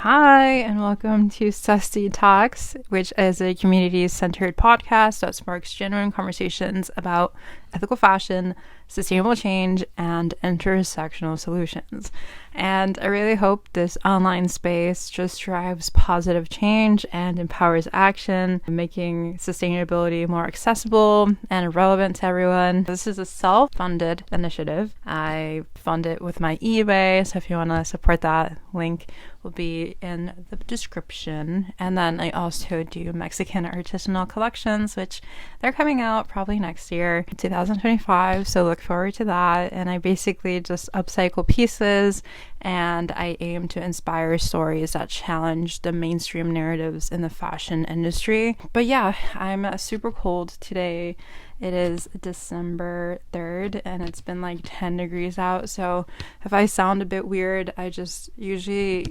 Hi, and welcome to Susty Talks, which is a community-centered podcast that sparks genuine conversations about ethical fashion, sustainable change, and intersectional solutions. And I really hope this online space just drives positive change and empowers action, making sustainability more accessible and relevant to everyone. This is a self-funded initiative. I fund it with my eBay, so if you want to support that, link will be in the description. And then I also do Mexican artisanal collections, which they're coming out probably next year, 2025, so look forward to that. And I basically just upcycle pieces, and I aim to inspire stories that challenge the mainstream narratives in the fashion industry. But yeah, I'm super cold today. It is December 3rd and it's been like 10 degrees out, so if I sound a bit weird, I just usually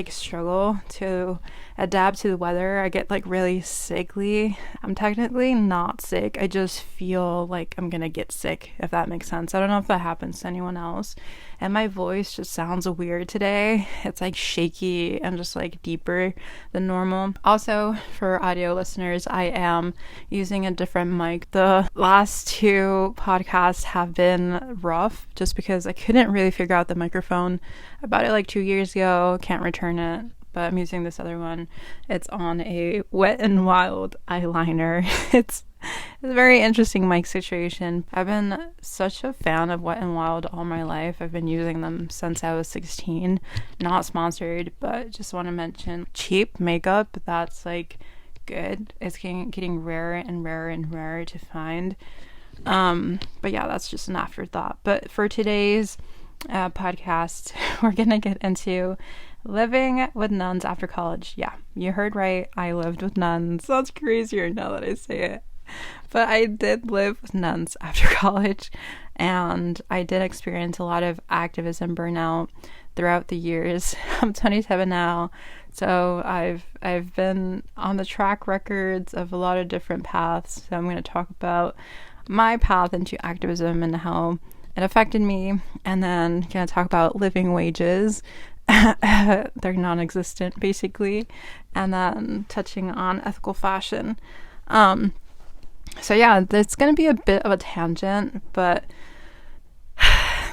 struggle to adapt to the weather. I get really sickly. I'm technically not sick. I just feel like I'm gonna get sick, if that makes sense. I don't know if that happens to anyone else. And my voice just sounds weird today. It's shaky and just deeper than normal. Also, for audio listeners, I am using a different mic. The last two podcasts have been rough just because I couldn't really figure out the microphone. I bought it 2 years ago, can't return it, but I'm using this other one. It's on a Wet n Wild eyeliner. It's a very interesting mic situation. I've been such a fan of Wet n Wild all my life. I've been using them since I was 16. Not sponsored, but just want to mention cheap makeup that's good. It's getting rarer and rarer and rarer to find. But yeah, that's just an afterthought. But for today's podcast, we're gonna get into living with nuns after college. Yeah, you heard right. I lived with nuns. Sounds crazier now that I say it. But I did live with nuns after college, and I did experience a lot of activism burnout throughout the years. I'm 27 now, so I've been on the track records of a lot of different paths. So I'm going to talk about my path into activism and how it affected me, and then going to talk about living wages. They're non-existent basically, and then touching on ethical fashion. So yeah, it's going to be a bit of a tangent, but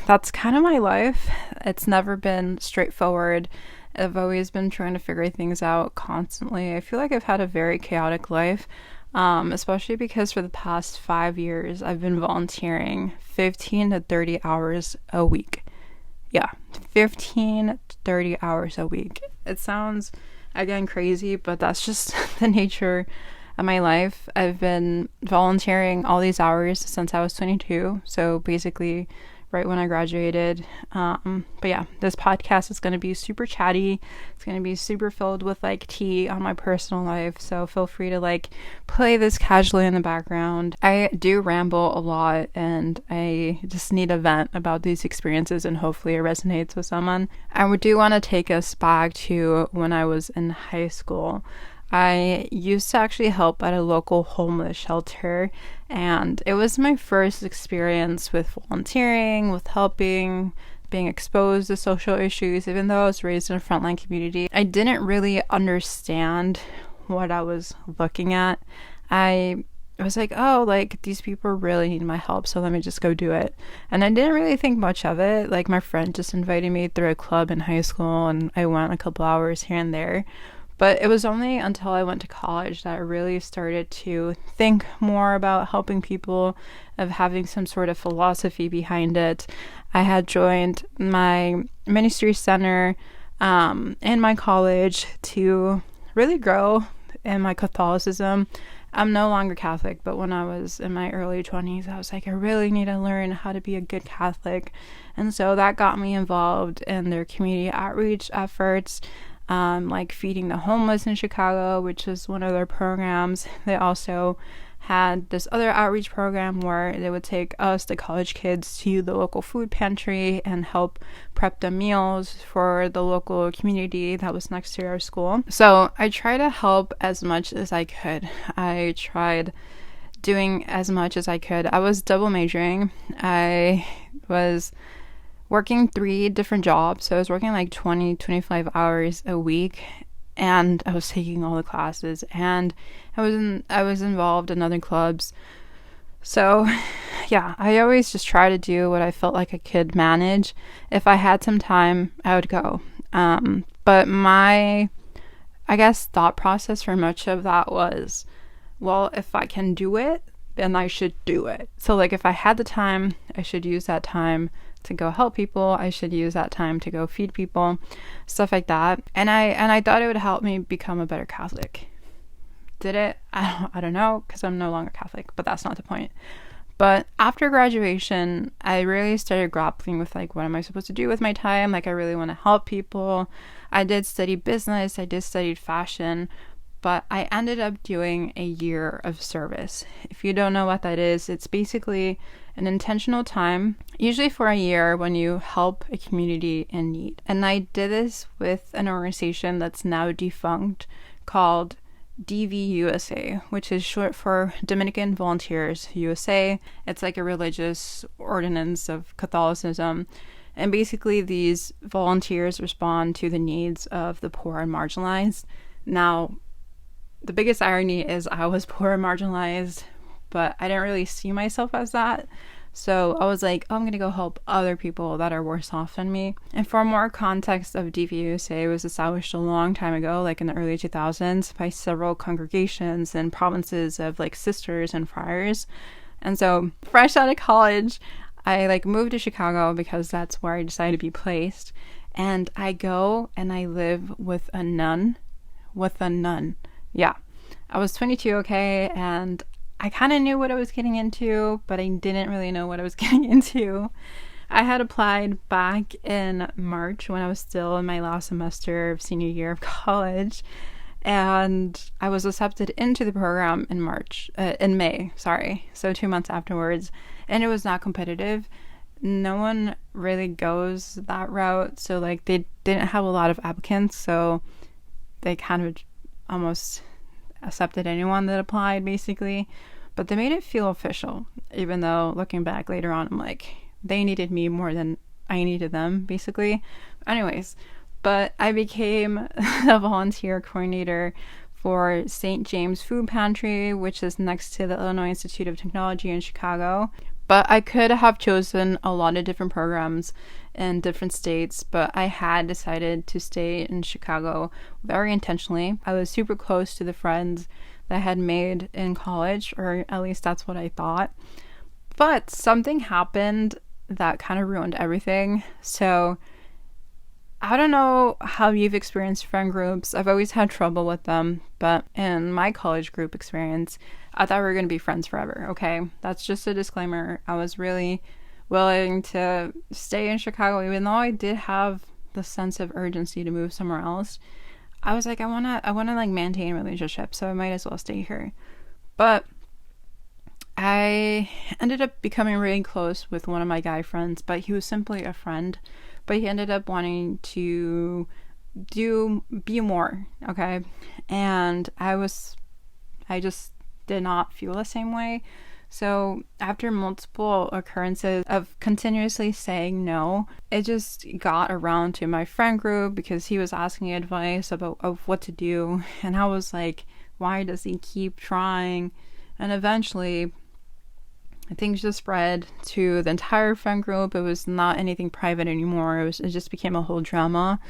that's kind of my life. It's never been straightforward. I've always been trying to figure things out constantly. I feel like I've had a very chaotic life, especially because for the past 5 years, I've been volunteering 15 to 30 hours a week. Yeah, 15 to 30 hours a week. It sounds, again, crazy, but that's just the nature of my life. I've been volunteering all these hours since I was 22, so basically right when I graduated. But yeah, this podcast is going to be super chatty. It's going to be super filled with tea on my personal life, so feel free to play this casually in the background. I do ramble a lot, and I just need a vent about these experiences, and hopefully it resonates with someone. I do want to take us back to when I was in high school. I used to actually help at a local homeless shelter, and it was my first experience with volunteering, with helping, being exposed to social issues. Even though I was raised in a frontline community, I didn't really understand what I was looking at. I was these people really need my help, so let me just go do it. And I didn't really think much of it. My friend just invited me through a club in high school, and I went a couple hours here and there. But it was only until I went to college that I really started to think more about helping people, of having some sort of philosophy behind it. I had joined my ministry center in my college to really grow in my Catholicism. I'm no longer Catholic, but when I was in my early 20s, I was I really need to learn how to be a good Catholic. And so that got me involved in their community outreach efforts. Feeding the homeless in Chicago, which is one of their programs. They also had this other outreach program where they would take us, the college kids, to the local food pantry and help prep the meals for the local community that was next to our school. So I tried to help as much as I could. I tried doing as much as I could. I was double majoring. I was working 3 different jobs. So I was working like 20, 25 hours a week, and I was taking all the classes, and I was involved in other clubs. So yeah, I always just try to do what I felt like I could manage. If I had some time, I would go. But my, I guess, thought process for much of that was, well, if I can do it, then I should do it. So like if I had the time, I should use that time to go help people. I should use that time to go feed people, stuff like that. And I thought it would help me become a better Catholic. Did it? I don't know, because I'm no longer Catholic, but that's not the point. But after graduation, I really started grappling with like, what am I supposed to do with my time? Like, I really want to help people. I did study business, I did study fashion, but I ended up doing a year of service. If you don't know what that is, it's basically an intentional time, usually for a year, when you help a community in need. And I did this with an organization that's now defunct called DVUSA, which is short for Dominican Volunteers USA. It's like a religious ordinance of Catholicism. And basically these volunteers respond to the needs of the poor and marginalized. Now, the biggest irony is I was poor and marginalized, but I didn't really see myself as that. So I was like, oh, I'm going to go help other people that are worse off than me. And for more context of DVUSA, it was established a long time ago, like in the early 2000s, by several congregations and provinces of like sisters and friars. And so fresh out of college, I like moved to Chicago because that's where I decided to be placed. And I go and I live with a nun. Yeah. I was 22, okay, and I kind of knew what I was getting into, but I didn't really know what I was getting into. I had applied back in March when I was still in my last semester of senior year of college, and I was accepted into the program in May, so 2 months afterwards, and it was not competitive. No one really goes that route, so like they didn't have a lot of applicants, so they kind of almost accepted anyone that applied, basically. But they made it feel official, even though looking back later on, I'm like, they needed me more than I needed them, basically. Anyways, but I became a volunteer coordinator for St. James Food Pantry, which is next to the Illinois Institute of Technology in Chicago. But I could have chosen a lot of different programs in different states, but I had decided to stay in Chicago very intentionally. I was super close to the friends that I had made in college, or at least that's what I thought. But something happened that kind of ruined everything. So I don't know how you've experienced friend groups. I've always had trouble with them, but in my college group experience, I thought we were going to be friends forever, okay? That's just a disclaimer. I was really willing to stay in Chicago, even though I did have the sense of urgency to move somewhere else. I was like, I wanna like maintain a relationship, so I might as well stay here. But I ended up becoming really close with one of my guy friends, but he was simply a friend. But he ended up wanting to be more, okay? And I just did not feel the same way. So after multiple occurrences of continuously saying no, it just got around to my friend group because he was asking advice of what to do. And I was like, why does he keep trying? And eventually things just spread to the entire friend group. It was not anything private anymore. It just became a whole drama.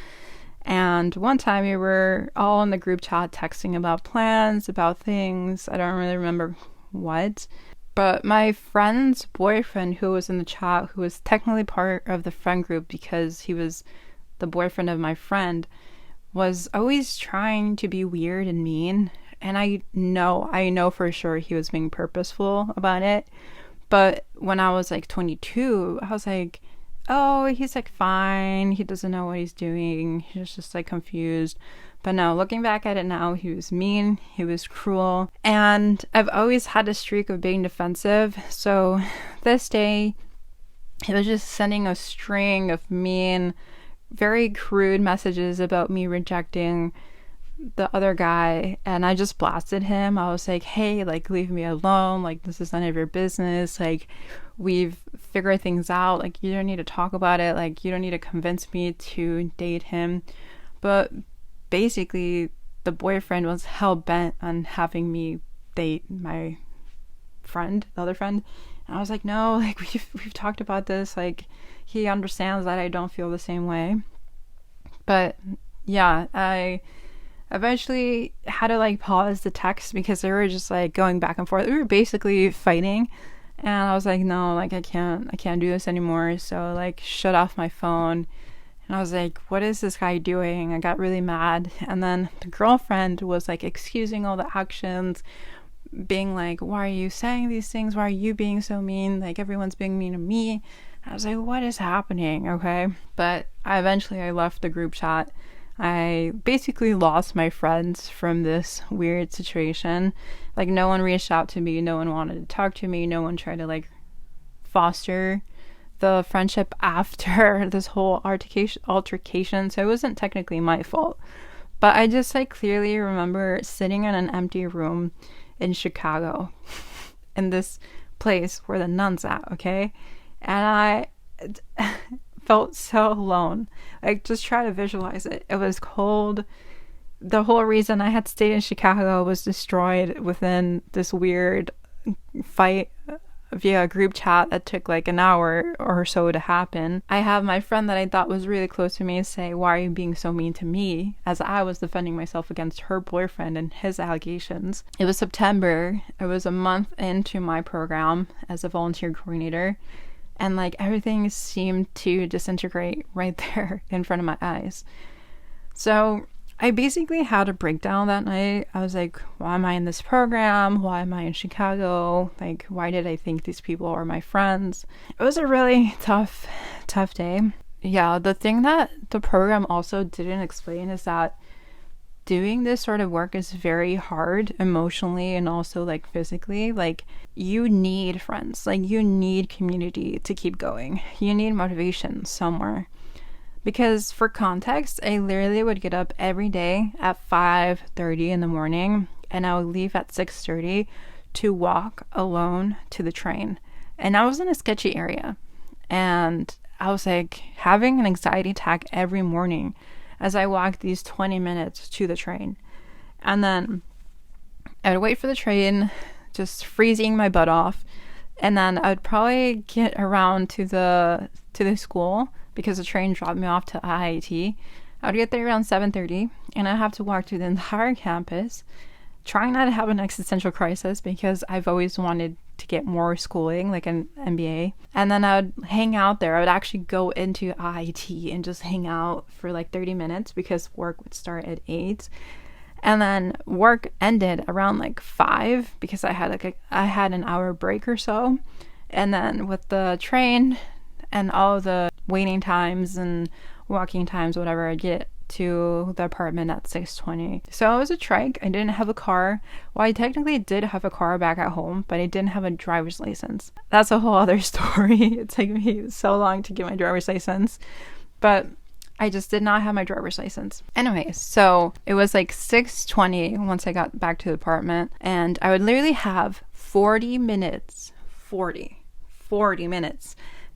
And one time we were all in the group chat texting about plans, about things. I don't really remember what. But my friend's boyfriend, who was in the chat, who was technically part of the friend group because he was the boyfriend of my friend, was always trying to be weird and mean. And I know for sure he was being purposeful about it. But when I was like 22, I was like, oh, he's like fine. He doesn't know what he's doing. He's just like confused. But no, looking back at it now, he was mean, he was cruel, and I've always had a streak of being defensive. So this day, he was just sending a string of mean, very crude messages about me rejecting the other guy, and I just blasted him. I was like, hey, like, leave me alone. Like, this is none of your business. Like, we've figured things out. Like, you don't need to talk about it. Like, you don't need to convince me to date him. But basically, the boyfriend was hell-bent on having me date my friend, the other friend. And I was like, no, like, we've talked about this. Like, he understands that I don't feel the same way. But yeah, I eventually had to like pause the text because they were just like going back and forth. We were basically fighting, and I was like, no, like, I can't do this anymore. So like, shut off my phone. And I was like, what is this guy doing? I got really mad. And then the girlfriend was like excusing all the actions, being like, why are you saying these things? Why are you being so mean? Like, everyone's being mean to me. I was like, what is happening? Okay. But I left the group chat. I basically lost my friends from this weird situation. Like, no one reached out to me. No one wanted to talk to me. No one tried to like foster the friendship after this whole altercation. So it wasn't technically my fault. But I just like clearly remember sitting in an empty room in Chicago in this place where the nuns at, okay? And I felt so alone. Like, just try to visualize it. It was cold. The whole reason I had stayed in Chicago was destroyed within this weird fight via a group chat that took like an hour or so to happen. I have my friend that I thought was really close to me say, why are you being so mean to me? As I was defending myself against her boyfriend and his allegations. It was September. It was a month into my program as a volunteer coordinator. And like, everything seemed to disintegrate right there in front of my eyes. So I basically had a breakdown that night. I was like, why am I in this program? Why am I in Chicago? Like, why did I think these people are my friends? It was a really tough day. Yeah, the thing that the program also didn't explain is that doing this sort of work is very hard emotionally and also like physically. Like, you need friends. Like, you need community to keep going. You need motivation somewhere. Because for context, I literally would get up every day at 5:30 in the morning, and I would leave at 6:30 to walk alone to the train. And I was in a sketchy area, and I was like having an anxiety attack every morning as I walked these 20 minutes to the train. And then I would wait for the train, just freezing my butt off. And then I would probably get around to the school because the train dropped me off to IIT. I would get there around 7:30, and I'd have to walk through the entire campus, trying not to have an existential crisis because I've always wanted to get more schooling, like an MBA. And then I would hang out there. I would actually go into IIT and just hang out for like 30 minutes because work would start at 8. And then work ended around like 5 because I had an hour break or so. And then with the train and all the waiting times and walking times, whatever, I'd get to the apartment at 6:20. So it was a trike. I didn't have a car. Well, I technically did have a car back at home, but I didn't have a driver's license. That's a whole other story. It took me so long to get my driver's license, but I just did not have my driver's license. Anyway, so it was like 6:20 once I got back to the apartment, and I would literally have 40 minutes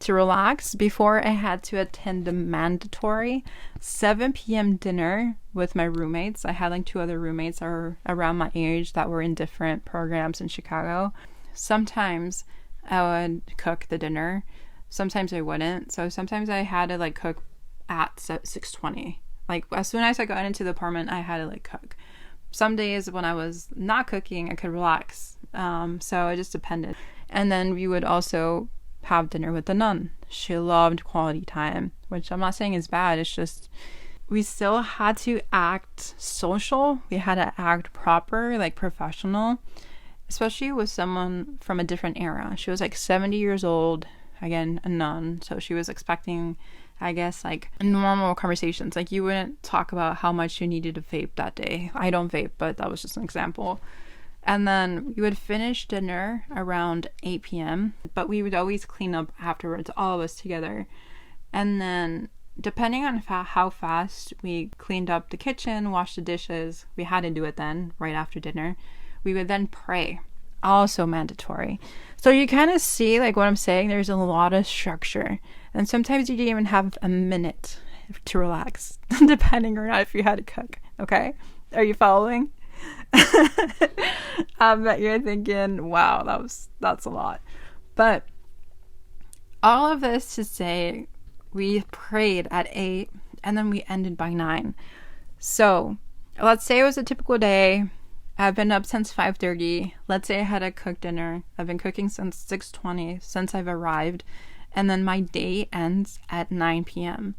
to relax before I had to attend the mandatory 7 p.m. dinner with my roommates. I had like 2 other roommates that were around my age that were in different programs in Chicago. Sometimes I would cook the dinner. Sometimes I wouldn't. So sometimes I had to like cook at 6:20. Like, as soon as I got into the apartment, I had to like cook. Some days when I was not cooking, I could relax. So it just depended. And then we would also have dinner with the nun. She loved quality time, which I'm not saying is bad. It's just we still had to act social. We had to act proper, like professional, especially with someone from a different era. She was like 70 years old, again, a nun. So she was expecting, I guess, like normal conversations. Like, you wouldn't talk about how much you needed to vape that day. I don't vape, but that was just an example. And then we would finish dinner around 8 p.m., but we would always clean up afterwards, all of us together. And then depending on how fast we cleaned up the kitchen, washed the dishes, we had to do it then, right after dinner, we would then pray. Also mandatory. So you kind of see, like, what I'm saying, there's a lot of structure. And sometimes you didn't even have a minute to relax, depending or not if you had to cook. Okay? Are you following? I bet you're thinking, wow, that's a lot. But all of this to say, we prayed at 8 and then we ended by 9. So let's say it was a typical day. I've been up since 5:30. Let's say I had to cook dinner. I've been cooking since 6:20 since I've arrived. And then my day ends at 9 p.m.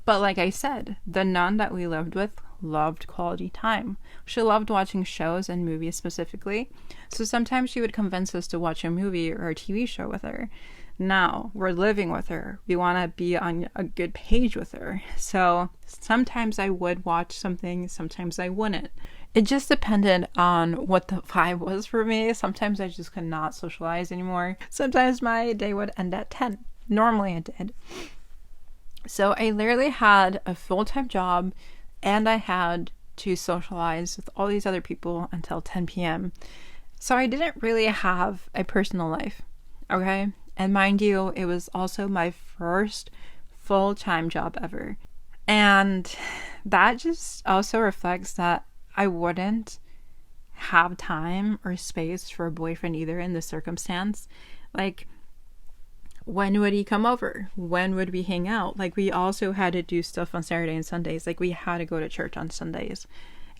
But like I said, the nun that we lived with loved quality time. She loved watching shows and movies specifically. So sometimes she would convince us to watch a movie or a TV show with her. Now we're living with her. We want to be on a good page with her. So sometimes I would watch something, sometimes I wouldn't. It just depended on what the vibe was for me. Sometimes I just could not socialize anymore. Sometimes my day would end at 10. Normally it did. So I literally had a full-time job and I had to socialize with all these other people until 10 p.m. So I didn't really have a personal life, okay? And mind you, it was also my first full-time job ever. And that just also reflects that I wouldn't have time or space for a boyfriend either in this circumstance. Like, when would he come over? When would we hang out? Like, we also had to do stuff on Saturday and Sundays. Like, we had to go to church on Sundays.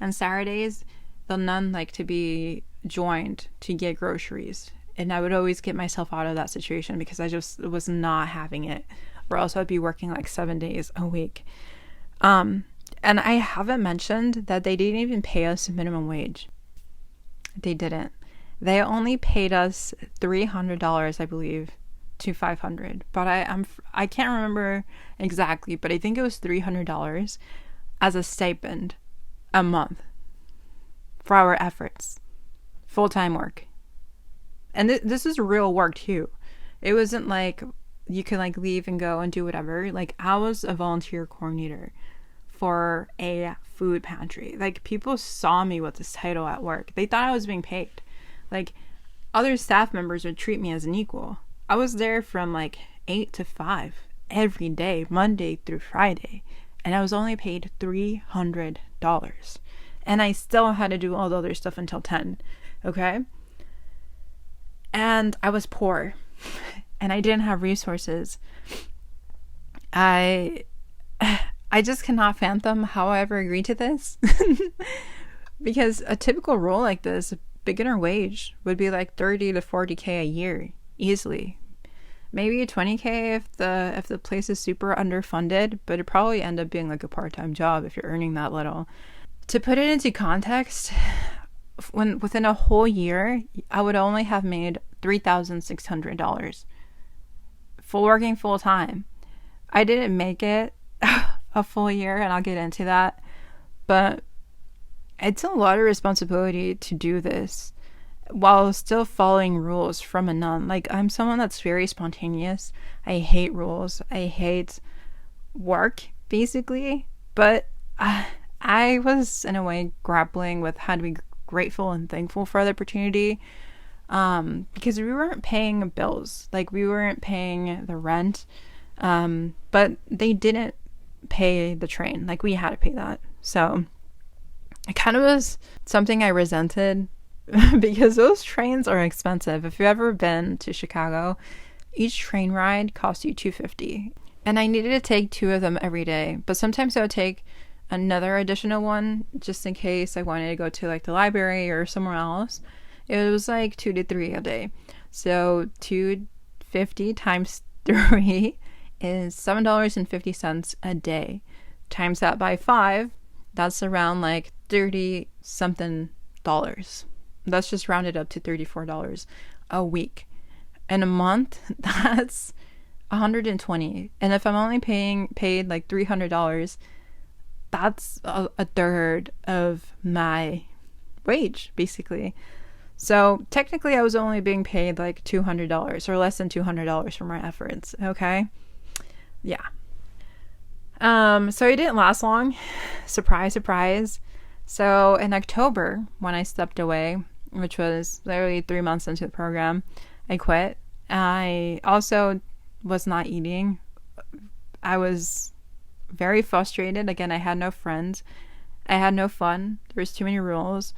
And Saturdays, the nun liked to be joined to get groceries. And I would always get myself out of that situation because I just was not having it. Or else I'd be working like 7 days a week. And I haven't mentioned that they didn't even pay us minimum wage. They didn't. They only paid us $300, I believe, to $500. But I can't remember exactly, but I think it was $300 as a stipend a month for our efforts. Full-time work. And this is real work too. It wasn't like you could like leave and go and do whatever. Like, I was a volunteer coordinator for a food pantry. Like, people saw me with this title at work. They thought I was being paid. Like, other staff members would treat me as an equal. I was there from like 8 to 5 every day, Monday through Friday. And I was only paid $300. And I still had to do all the other stuff until 10. Okay? And I was poor. And I didn't have resources. I just cannot fathom how I ever agreed to this. Because a typical role like this, beginner wage, would be like 30 to 40K a year, easily. Maybe 20K if the place is super underfunded, but it'd probably end up being like a part-time job if you're earning that little. To put it into context, within a whole year, I would only have made $3,600 for working full time. I didn't make it a full year, and I'll get into that, but it's a lot of responsibility to do this while still following rules from a nun. Like, I'm someone that's very spontaneous. I hate rules. I hate work, basically, but I was in a way grappling with how to be grateful and thankful for the opportunity, because we weren't paying bills. Like, we weren't paying the rent, but they didn't pay the train. Like, we had to pay that. So it kind of was something I resented because those trains are expensive. If you've ever been to Chicago, each train ride costs you $250, and I needed to take 2 of them every day. But sometimes I would take another additional one just in case I wanted to go to like the library or somewhere else. It was like 2 to 3 a day. So $250 times 3 is $7.50 a day. Times that by 5, that's around like 30 something dollars. That's just rounded up to $34 a week. In a month, that's $120. And if I'm only paid like $300, that's a third of my wage, basically. So technically I was only being paid like $200 or less than $200 for my efforts. Okay. Yeah. So it didn't last long. Surprise, surprise. So in October, when I stepped away, which was literally 3 months into the program, I quit. I also was not eating. I was very frustrated. Again, I had no friends. I had no fun. There was too many rules.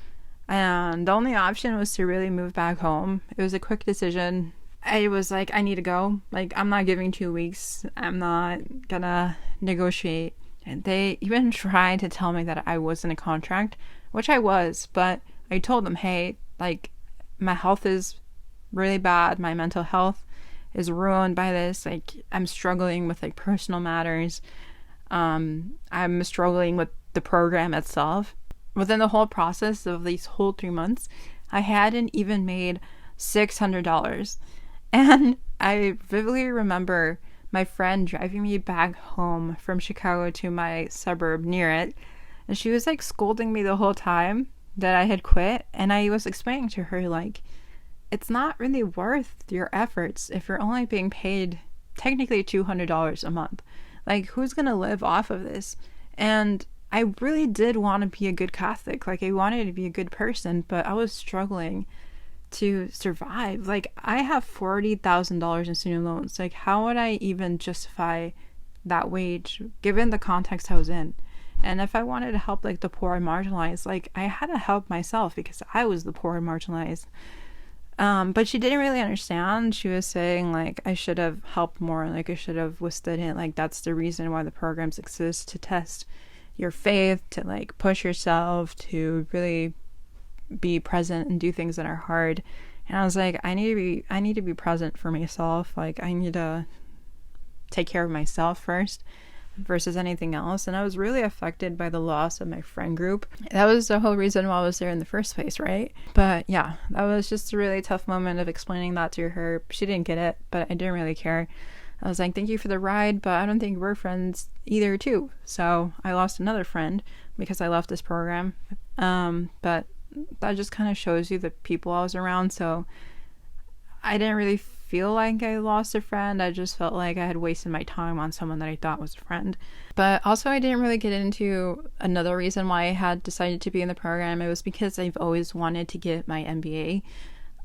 And the only option was to really move back home. It was a quick decision. I was like, I need to go. Like, I'm not giving 2 weeks. I'm not gonna negotiate. And they even tried to tell me that I was in a contract, which I was, but I told them, hey, like, my health is really bad. My mental health is ruined by this. Like, I'm struggling with like personal matters. I'm struggling with the program itself. Within the whole process of these whole 3 months, I hadn't even made $600. And I vividly remember my friend driving me back home from Chicago to my suburb near it. And she was like scolding me the whole time that I had quit. And I was explaining to her, like, it's not really worth your efforts if you're only being paid technically $200 a month. Like, who's going to live off of this? And I really did want to be a good Catholic. Like, I wanted to be a good person, but I was struggling to survive. Like, I have $40,000 in student loans. Like, how would I even justify that wage given the context I was in? And if I wanted to help like the poor and marginalized, like, I had to help myself because I was the poor and marginalized. But she didn't really understand. She was saying like I should have helped more, like I should have withstood it. Like, that's the reason why the programs exist, to test your faith, to like push yourself, to really be present and do things that are hard. And I was like, I need to be present for myself. Like, I need to take care of myself first versus anything else. And I was really affected by the loss of my friend group. That was the whole reason why I was there in the first place, right? But yeah, that was just a really tough moment of explaining that to her. She didn't get it, but I didn't really care. I was like, thank you for the ride, but I don't think we're friends either too. So I lost another friend because I left this program. But that just kind of shows you the people I was around. So I didn't really feel like I lost a friend. I just felt like I had wasted my time on someone that I thought was a friend. But also, I didn't really get into another reason why I had decided to be in the program. It was because I've always wanted to get my MBA.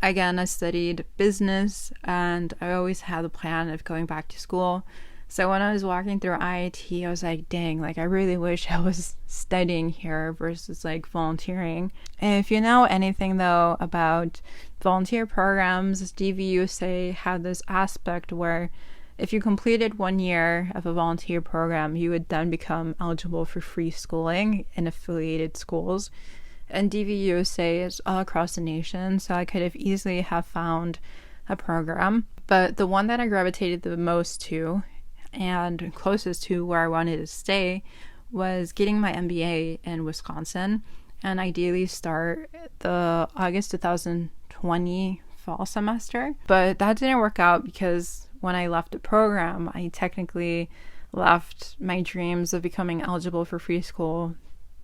Again, I studied business and I always had the plan of going back to school. So when I was walking through IIT, I was like, dang, like, I really wish I was studying here versus like volunteering. And if you know anything though about volunteer programs, DVUSA had this aspect where if you completed 1 year of a volunteer program, you would then become eligible for free schooling in affiliated schools. And DVUSA is all across the nation, so I could have easily have found a program. But the one that I gravitated the most to and closest to where I wanted to stay was getting my MBA in Wisconsin and ideally start the August 2020 fall semester. But that didn't work out because when I left the program, I technically left my dreams of becoming eligible for free school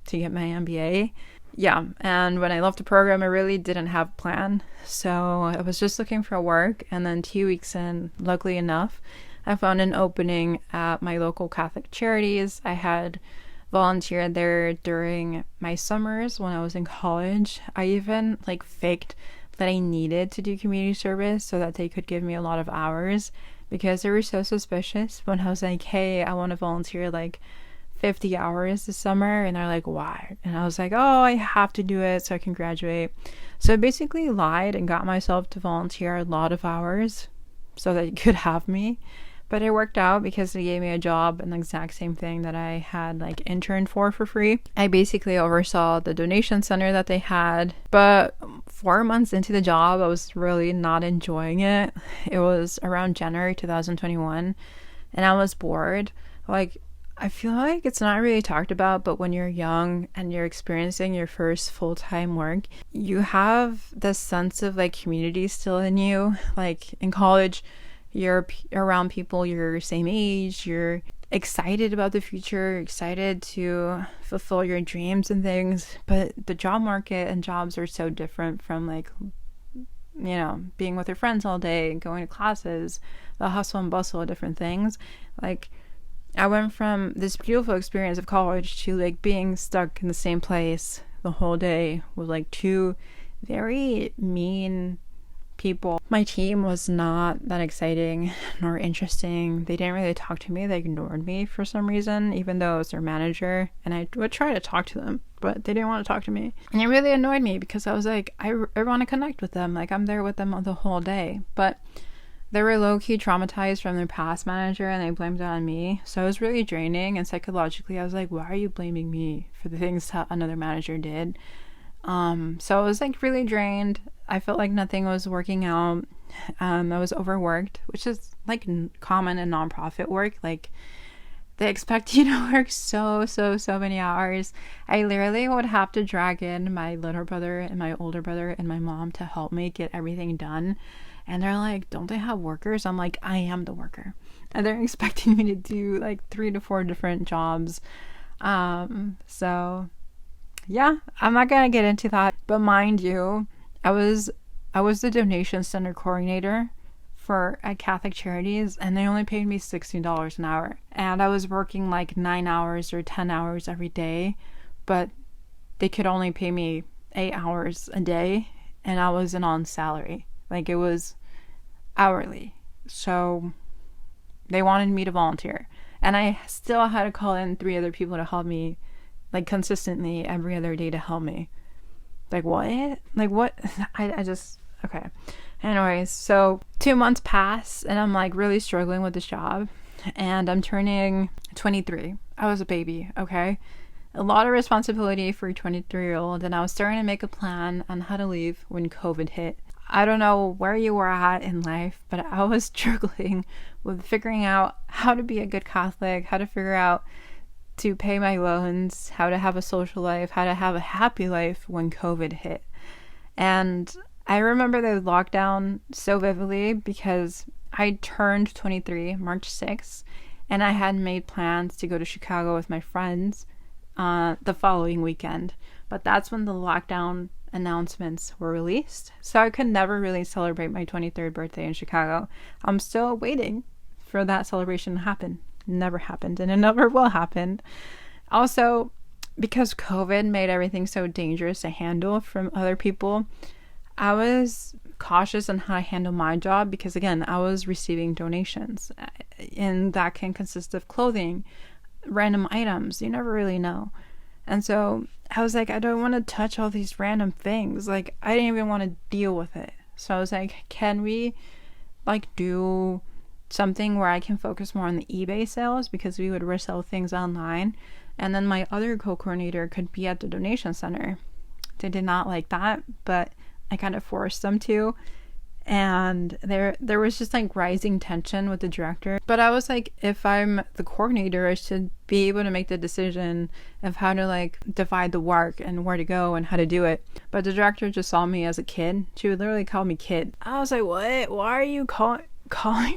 to get my MBA. Yeah, and when I left the program, I really didn't have a plan. So I was just looking for work, and then 2 weeks in, luckily enough, I found an opening at my local Catholic charities. I had volunteered there during my summers when I was in college. I even like faked that I needed to do community service so that they could give me a lot of hours because they were so suspicious when I was like, hey, I want to volunteer like 50 hours this summer. And they're like, why? And I was like, oh, I have to do it so I can graduate. So I basically lied and got myself to volunteer a lot of hours so that you could have me. But it worked out because they gave me a job in the exact same thing that I had like interned for free. I basically oversaw the donation center that they had. But 4 months into the job, I was really not enjoying it. It was around January 2021 and I was bored. Like, I feel like it's not really talked about, but when you're young and you're experiencing your first full-time work, you have this sense of like community still in you. Like in college, you're around people your same age, you're excited about the future, excited to fulfill your dreams and things, but the job market and jobs are so different from like, you know, being with your friends all day, going to classes, the hustle and bustle of different things. Like, I went from this beautiful experience of college to like being stuck in the same place the whole day with like two very mean people. My team was not that exciting nor interesting. They didn't really talk to me. They ignored me for some reason, even though I was their manager, and I would try to talk to them, but they didn't want to talk to me. And it really annoyed me because I was like, I want to connect with them. Like, I'm there with them the whole day. But they were low-key traumatized from their past manager, and they blamed it on me. So it was really draining, and psychologically I was like, why are you blaming me for the things that another manager did? So I was like really drained. I felt like nothing was working out. I was overworked, which is like common in nonprofit work. Like, they expect you to work so many hours. I literally would have to drag in my little brother and my older brother and my mom to help me get everything done. And they're like, don't they have workers? I'm like, I am the worker. And they're expecting me to do like 3 to 4 different jobs. So yeah, I'm not gonna get into that. But mind you, I was the donation center coordinator at Catholic Charities, and they only paid me $16 an hour. And I was working like 9 hours or 10 hours every day, but they could only pay me 8 hours a day, and I wasn't on salary. Like, it was hourly. So they wanted me to volunteer, and I still had to call in 3 other people to help me, like, consistently every other day to help me. Like, what? Like, what? I just, okay. Anyways, so 2 months pass, and I'm like really struggling with this job, and I'm turning 23. I was a baby, okay? A lot of responsibility for a 23-year-old, and I was starting to make a plan on how to leave when COVID hit. I don't know where you were at in life, but I was struggling with figuring out how to be a good Catholic, how to figure out to pay my loans, how to have a social life, how to have a happy life when COVID hit. And I remember the lockdown so vividly because I turned 23 March 6th, and I had made plans to go to Chicago with my friends the following weekend. But that's when the lockdown announcements were released, so I could never really celebrate my 23rd birthday in Chicago. I'm still waiting for that celebration to happen. Never happened, and it never will happen. Also, because COVID made everything so dangerous to handle from other people, I was cautious on how I handle my job because, again, I was receiving donations, and that can consist of clothing, random items. You never really know. And so I was like, I don't want to touch all these random things. Like, I didn't even want to deal with it. So I was like, can we like do something where I can focus more on the eBay sales, because we would resell things online, and then my other co-coordinator could be at the donation center. They did not like that, but I kind of forced them to, and there was just like rising tension with the director. But I was like, if I'm the coordinator, I should be able to make the decision of how to like divide the work and where to go and how to do it. But the director just saw me as a kid. She would literally call me kid. I was like, what? Why are you calling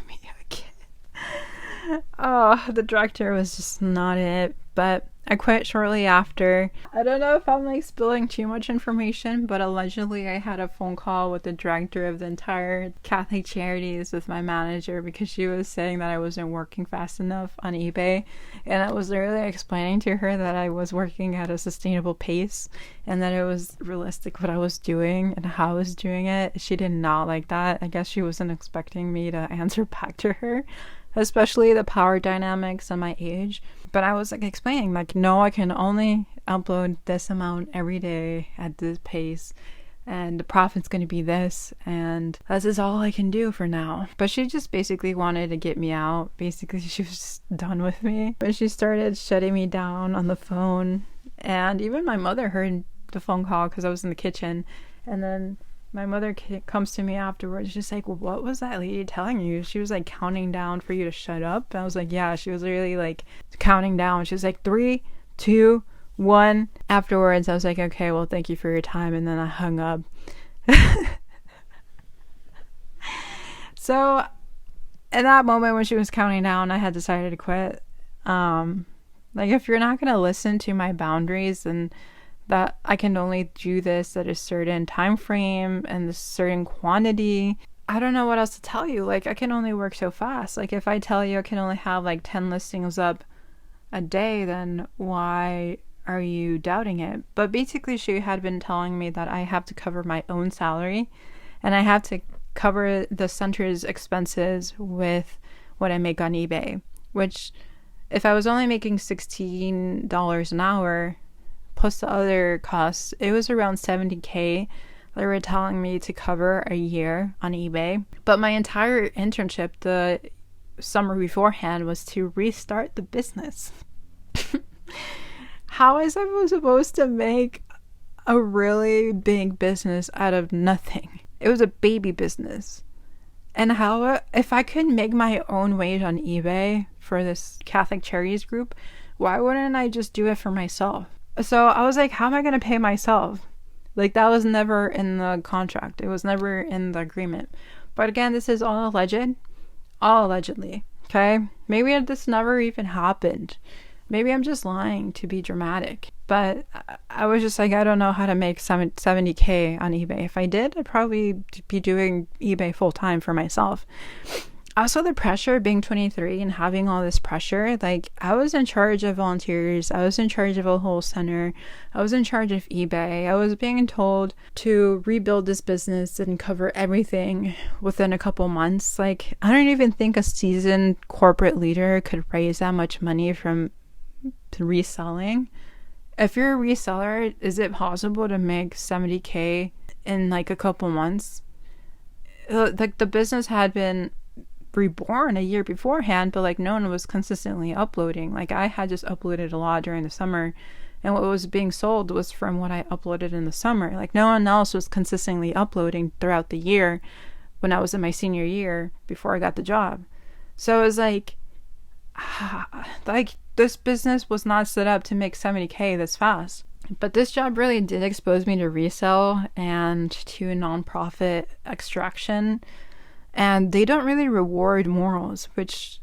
me a kid? Oh, the director was just not it. But I quit shortly after. I don't know if I'm like spilling too much information, but allegedly I had a phone call with the director of the entire Catholic Charities with my manager because she was saying that I wasn't working fast enough on eBay, and I was literally explaining to her that I was working at a sustainable pace and that it was realistic what I was doing and how I was doing it. She did not like that. I guess she wasn't expecting me to answer back to her, especially the power dynamics and my age. But I was like explaining, like, no, I can only upload this amount every day at this pace, and the profit's going to be this, and this is all I can do for now. But she just basically wanted to get me out. Basically, she was just done with me. But she started shutting me down on the phone, and even my mother heard the phone call because I was in the kitchen. And then my mother comes to me afterwards, she's like, well, what was that lady telling you? She was like counting down for you to shut up. And I was like, yeah, she was really like counting down. She was like 3, 2, 1. Afterwards, I was like, okay, well, thank you for your time. And then I hung up. So in that moment when she was counting down, I had decided to quit. Like, if you're not going to listen to my boundaries, and that I can only do this at a certain time frame and a certain quantity, I don't know what else to tell you. Like, I can only work so fast. Like, if I tell you I can only have like 10 listings up a day, then why are you doubting it? But basically, she had been telling me that I have to cover my own salary and I have to cover the center's expenses with what I make on eBay, which if I was only making $16 an hour plus the other costs, it was around $70K they were telling me to cover a year on eBay. But my entire internship, the summer beforehand, was to restart the business. How is I supposed to make a really big business out of nothing? It was a baby business. And how, if I could make my own wage on eBay for this Catholic Charities group, why wouldn't I just do it for myself? So I was like, how am I going to pay myself? Like, that was never in the contract. It was never in the agreement. But again, this is all alleged. All allegedly. Okay? Maybe this never even happened. Maybe I'm just lying to be dramatic. But I was just like, I don't know how to make $70K on eBay. If I did, I'd probably be doing eBay full time for myself. Also, the pressure of being 23 and having all this pressure, like, I was in charge of volunteers, I was in charge of a whole center, I was in charge of eBay, I was being told to rebuild this business and cover everything within a couple months. Like, I don't even think a seasoned corporate leader could raise that much money from reselling. If you're a reseller, is it possible to make $70K in like a couple months? Like, the business had been reborn a year beforehand, but like no one was consistently uploading. Like, I had just uploaded a lot during the summer, and what was being sold was from what I uploaded in the summer. Like, no one else was consistently uploading throughout the year when I was in my senior year before I got the job. So it was like this business was not set up to make $70K this fast. But this job really did expose me to resale and to nonprofit extraction. And they don't really reward morals, which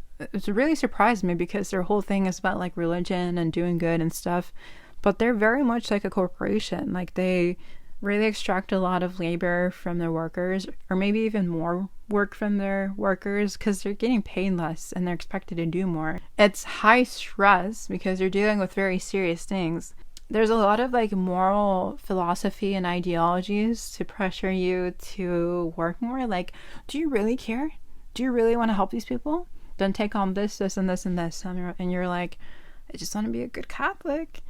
really surprised me because their whole thing is about like religion and doing good and stuff. But they're very much like a corporation. Like, they really extract a lot of labor from their workers, or maybe even more work from their workers, because they're getting paid less and they're expected to do more. It's high stress because you're dealing with very serious things. There's a lot of like moral philosophy and ideologies to pressure you to work more. Like, do you really care? Do you really want to help these people? Then take on this, and this, and this. And you're like, I just want to be a good Catholic.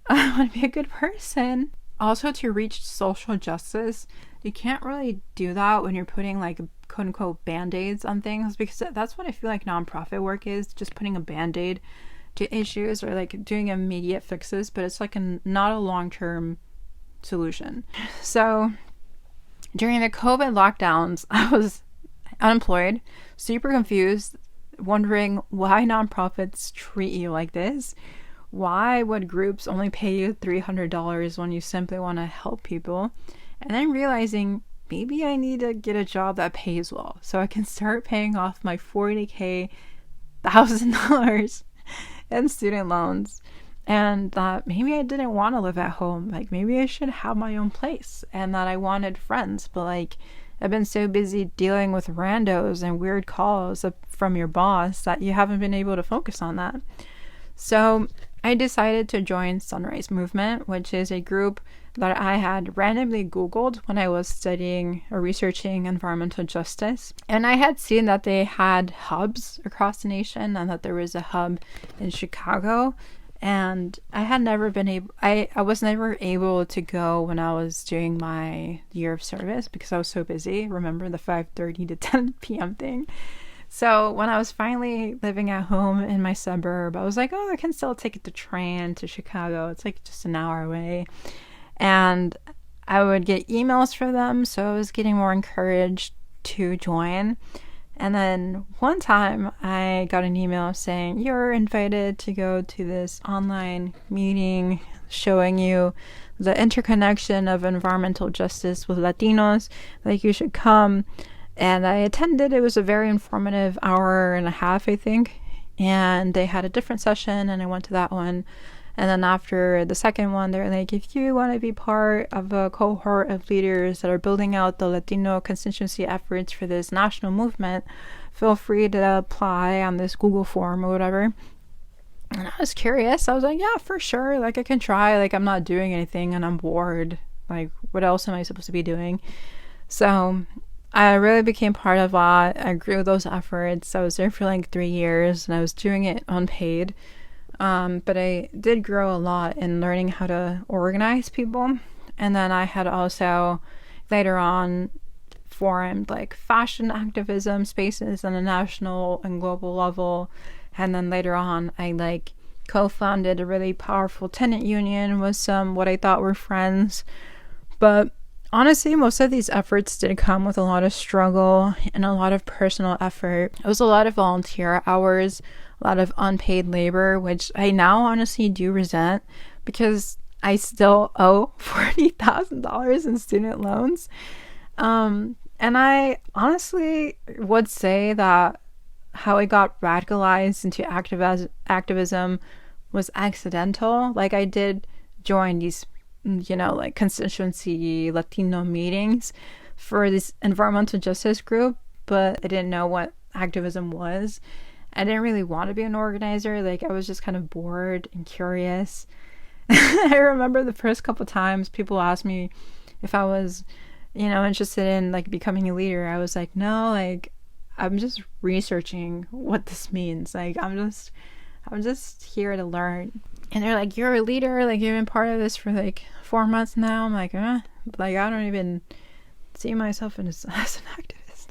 I want to be a good person. Also, to reach social justice, you can't really do that when you're putting like quote unquote band-aids on things, because that's what I feel like nonprofit work is, just putting a band-aid to issues or like doing immediate fixes, but it's like not a long-term solution. So during the COVID lockdowns, I was unemployed, super confused, wondering why nonprofits treat you like this. Why would groups only pay you $300 when you simply want to help people? And then realizing maybe I need to get a job that pays well so I can start paying off my $40K, $1,000 in student loans. And that maybe I didn't want to live at home. Like, maybe I should have my own place, and that I wanted friends. But like, I've been so busy dealing with randos and weird calls from your boss that you haven't been able to focus on that. So I decided to join Sunrise Movement, which is a group that I had randomly Googled when I was studying or researching environmental justice. And I had seen that they had hubs across the nation, and that there was a hub in Chicago. And I had never been able, I was never able to go when I was doing my year of service because I was so busy. Remember the 5:30 to 10 p.m. thing? So when I was finally living at home in my suburb, I was like, oh, I can still take the train to Chicago. It's like just an hour away. And I would get emails for them, so I was getting more encouraged to join. And then one time I got an email saying, you're invited to go to this online meeting showing you the interconnection of environmental justice with Latinos, like you should come. And I attended. It was a very informative hour and a half, I think. And they had a different session, and I went to that one. And then after the second one, they're like, if you want to be part of a cohort of leaders that are building out the Latino constituency efforts for this national movement, feel free to apply on this Google form or whatever. And I was curious. I was like, yeah, for sure. Like, I can try. Like, I'm not doing anything and I'm bored. Like, what else am I supposed to be doing? So I really became part of that. I grew those efforts. I was there for like 3 years and I was doing it unpaid. But I did grow a lot in learning how to organize people. And then I had also later on formed like fashion activism spaces on a national and global level. And then later on, I like co-founded a really powerful tenant union with some what I thought were friends. But honestly, most of these efforts did come with a lot of struggle and a lot of personal effort. It was a lot of volunteer hours, a lot of unpaid labor, which I now honestly do resent because I still owe $40,000 in student loans. And I honestly would say that how I got radicalized into activism was accidental. Like, I did join these, like constituency Latino meetings for this environmental justice group, but I didn't know what activism was. I didn't really want to be an organizer. Like, I was just kind of bored and curious. I remember the first couple times people asked me if I was, interested in like becoming a leader. I was like, no, like, I'm just researching what this means. Like, I'm just here to learn. And they're like, you're a leader, like you've been part of this for like 4 months now. I'm like, like I don't even see myself as an activist.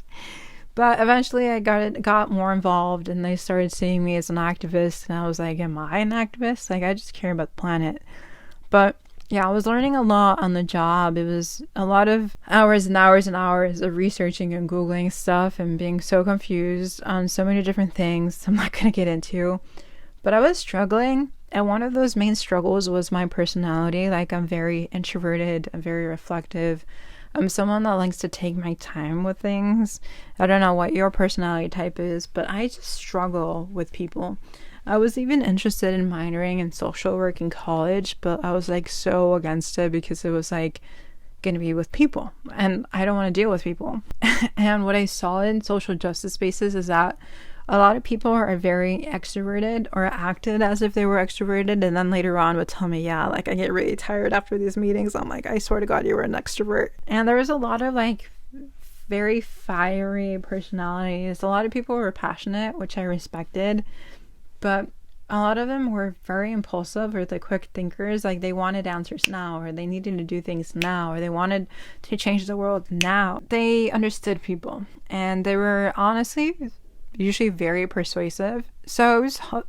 But eventually I got more involved and they started seeing me as an activist, and I was like, am I an activist? Like, I just care about the planet. But yeah, I was learning a lot on the job. It was a lot of hours and hours and hours of researching and Googling stuff and being so confused on so many different things I'm not going to get into. But I was struggling, and one of those main struggles was my personality. Like, I'm very introverted, I'm very reflective. I'm someone that likes to take my time with things. I don't know what your personality type is, but I just struggle with people. I was even interested in minoring in social work in college, but I was like so against it because it was like going to be with people, and I don't want to deal with people. And what I saw in social justice spaces is that a lot of people are very extroverted or acted as if they were extroverted, and then later on would tell me, yeah, like I get really tired after these meetings. I'm like, I swear to God, you were an extrovert. And there was a lot of like very fiery personalities. A lot of people were passionate, which I respected, but a lot of them were very impulsive or the quick thinkers. Like, they wanted answers now, or they needed to do things now, or they wanted to change the world now. They understood people, and they were honestly usually very persuasive. So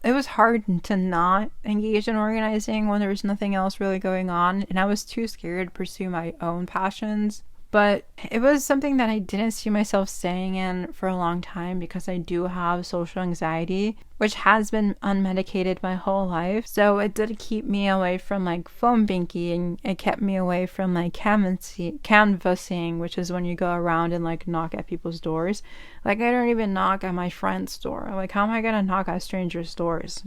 it was hard to not engage in organizing when there was nothing else really going on, and I was too scared to pursue my own passions. But it was something that I didn't see myself staying in for a long time because I do have social anxiety, which has been unmedicated my whole life. So it did keep me away from like phone banking. It kept me away from like canvassing, which is when you go around and like knock at people's doors. Like, I don't even knock at my friend's door. Like, how am I gonna knock at strangers' doors?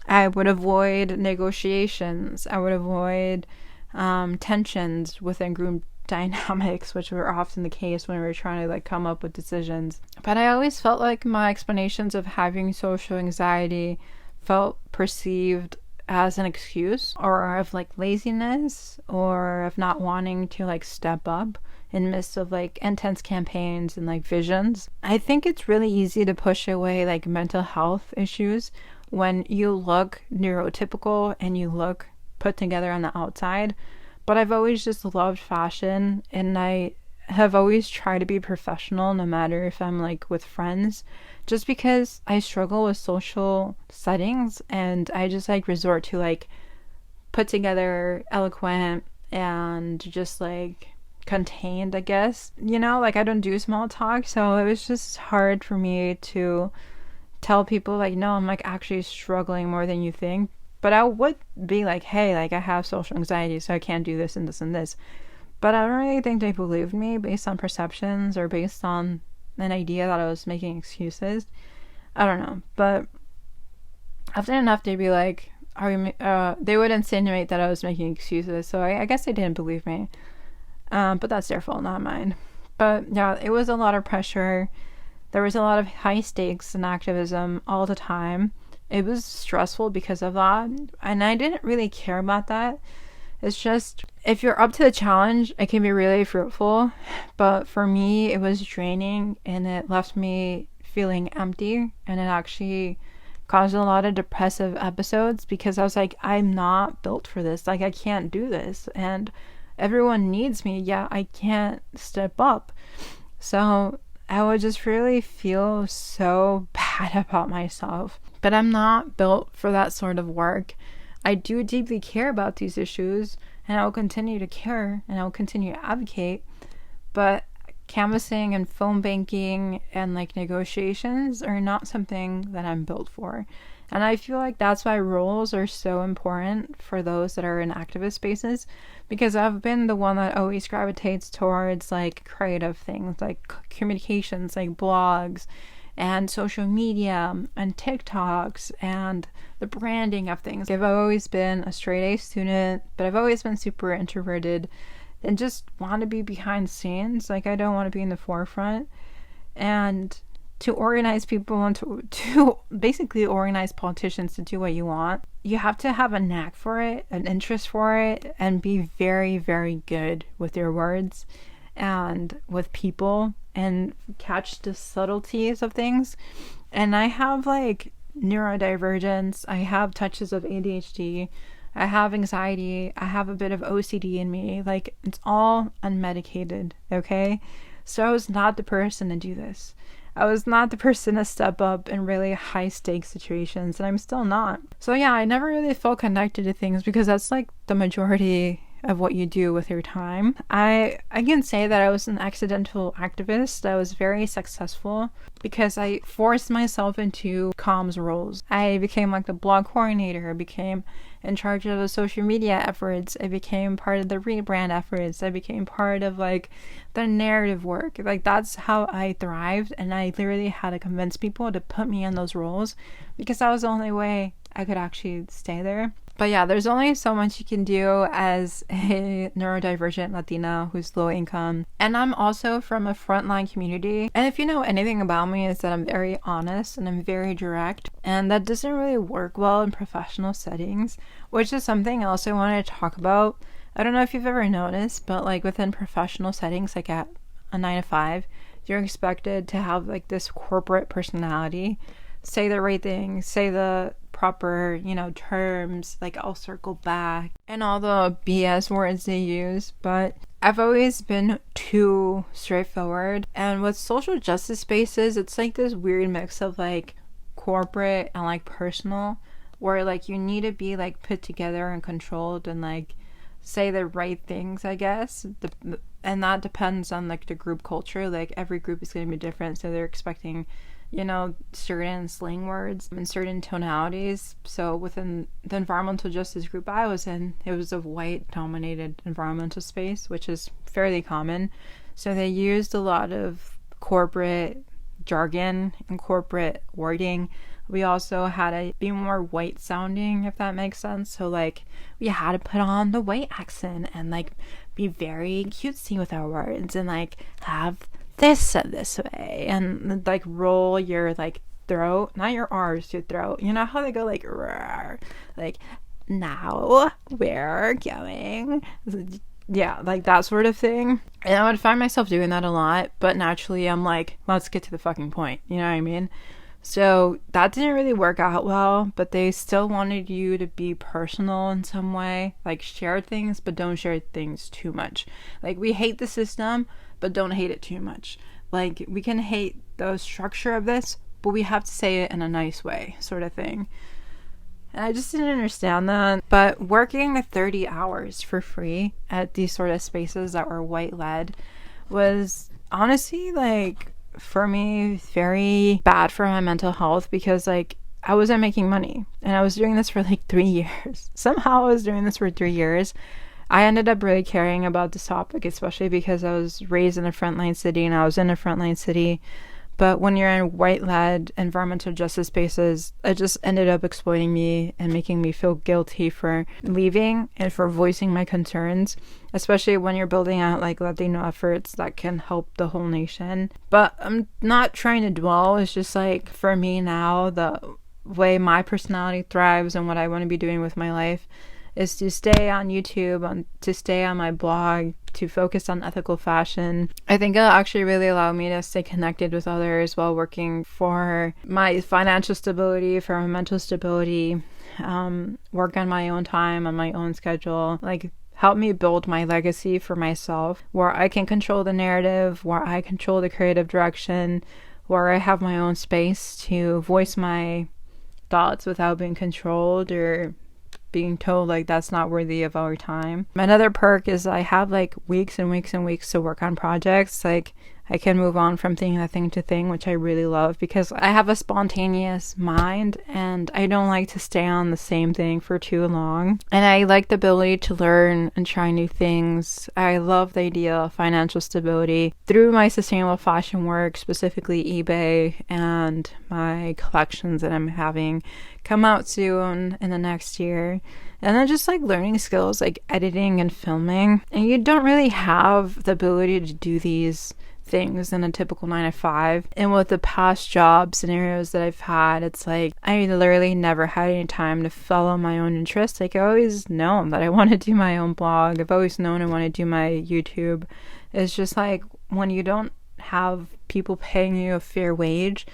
I would avoid negotiations. I would avoid tensions within group dynamics, which were often the case when we were trying to like come up with decisions. But I always felt like my explanations of having social anxiety felt perceived as an excuse, or of like laziness, or of not wanting to like step up in midst of like intense campaigns and like visions. I think it's really easy to push away like mental health issues when you look neurotypical and you look put together on the outside. But I've always just loved fashion, and I have always tried to be professional no matter if I'm like with friends, just because I struggle with social settings, and I just like resort to like put together, eloquent, and just like contained, I guess. Like, I don't do small talk, so it was just hard for me to tell people like, no, I'm like actually struggling more than you think. But I would be like, hey, like I have social anxiety, so I can't do this and this and this. But I don't really think they believed me based on perceptions or based on an idea that I was making excuses. I don't know. But often enough, they'd be like, they would insinuate that I was making excuses, so I guess they didn't believe me. But that's their fault, not mine. But yeah, it was a lot of pressure. There was a lot of high stakes in activism all the time. It was stressful because of that, and I didn't really care about that. It's just, if you're up to the challenge, it can be really fruitful, but for me, it was draining, and it left me feeling empty, and it actually caused a lot of depressive episodes because I was like, I'm not built for this. Like, I can't do this, and everyone needs me, yet I can't step up. So I would just really feel so bad about myself. But I'm not built for that sort of work. I do deeply care about these issues, and I will continue to care, and I will continue to advocate. But canvassing and phone banking and like negotiations are not something that I'm built for. And I feel like that's why roles are so important for those that are in activist spaces, because I've been the one that always gravitates towards like creative things, like communications, like blogs and social media and TikToks and the branding of things. I've always been a straight A student, but I've always been super introverted and just want to be behind the scenes. Like, I don't want to be in the forefront. And to organize people and to basically organize politicians to do what you want, you have to have a knack for it, an interest for it, and be very, very good with your words and with people and catch the subtleties of things. And I have like neurodivergence, I have touches of ADHD, I have anxiety, I have a bit of OCD in me. Like, it's all unmedicated, okay? So I was not the person to do this. I was not the person to step up in really high stakes situations, and I'm still not. So yeah, I never really felt connected to things because that's like the majority of what you do with your time. I can say that I was an accidental activist. I was very successful because I forced myself into comms roles. I became like the blog coordinator, I became in charge of the social media efforts, I became part of the rebrand efforts, I became part of like the narrative work. Like, that's how I thrived, and I literally had to convince people to put me in those roles because that was the only way I could actually stay there. But yeah, there's only so much you can do as a neurodivergent Latina who's low income. And I'm also from a frontline community. And if you know anything about me, is that I'm very honest and I'm very direct. And that doesn't really work well in professional settings, which is something else I wanted to talk about. I don't know if you've ever noticed, but like within professional settings, like at a 9 to 5, you're expected to have like this corporate personality, say the right thing, say the proper, terms, like I'll circle back, and all the BS words they use. But I've always been too straightforward. And with social justice spaces, it's like this weird mix of like corporate and like personal, where like you need to be like put together and controlled and like say the right things, I guess. And that depends on like the group culture. Like, every group is going to be different, so they're expecting certain slang words and certain tonalities. So within the environmental justice group I was in, it was a white dominated environmental space, which is fairly common. So they used a lot of corporate jargon and corporate wording. We also had to be more white sounding, if that makes sense. So like, we had to put on the white accent and like be very cutesy with our words and like have this said this way, and like roll your like throat, not your R's, your throat. You know how they go like roar, like, now we're going, yeah, like that sort of thing. And I would find myself doing that a lot, but naturally I'm like, let's get to the fucking point, you know what I mean? So that didn't really work out well, but they still wanted you to be personal in some way, like share things, but don't share things too much. Like, we hate the system, but don't hate it too much. Like, we can hate the structure of this, but we have to say it in a nice way, sort of thing. And I just didn't understand that. But working 30 hours for free at these sort of spaces that were white-led was honestly, like, for me, very bad for my mental health, because like, I wasn't making money, and I was doing this for like 3 years. Somehow I was doing this for 3 years. I ended up really caring about this topic, especially because I was raised in a frontline city and I was in a frontline city. But when you're in white-led environmental justice spaces, it just ended up exploiting me and making me feel guilty for leaving and for voicing my concerns, especially when you're building out like Latino efforts that can help the whole nation. But I'm not trying to dwell. It's just like, for me now, the way my personality thrives and what I want to be doing with my life is to stay on YouTube, to stay on my blog, to focus on ethical fashion. I think it'll actually really allow me to stay connected with others while working for my financial stability, for my mental stability, work on my own time, on my own schedule, like help me build my legacy for myself, where I can control the narrative, where I control the creative direction, where I have my own space to voice my thoughts without being controlled or being told like that's not worthy of our time. Another perk is I have like weeks and weeks and weeks to work on projects. Like I can move on from thing to thing, which I really love because I have a spontaneous mind and I don't like to stay on the same thing for too long. And I like the ability to learn and try new things. I love the idea of financial stability through my sustainable fashion work, specifically eBay and my collections that I'm having come out soon in the next year. And then just like learning skills like editing and filming. And you don't really have the ability to do these things in a typical 9 to 5. And with the past job scenarios that I've had, it's like I literally never had any time to follow my own interests. Like I always known that I want to do my own blog. I've always known I want to do my YouTube. It's just like when you don't have people paying you a fair wage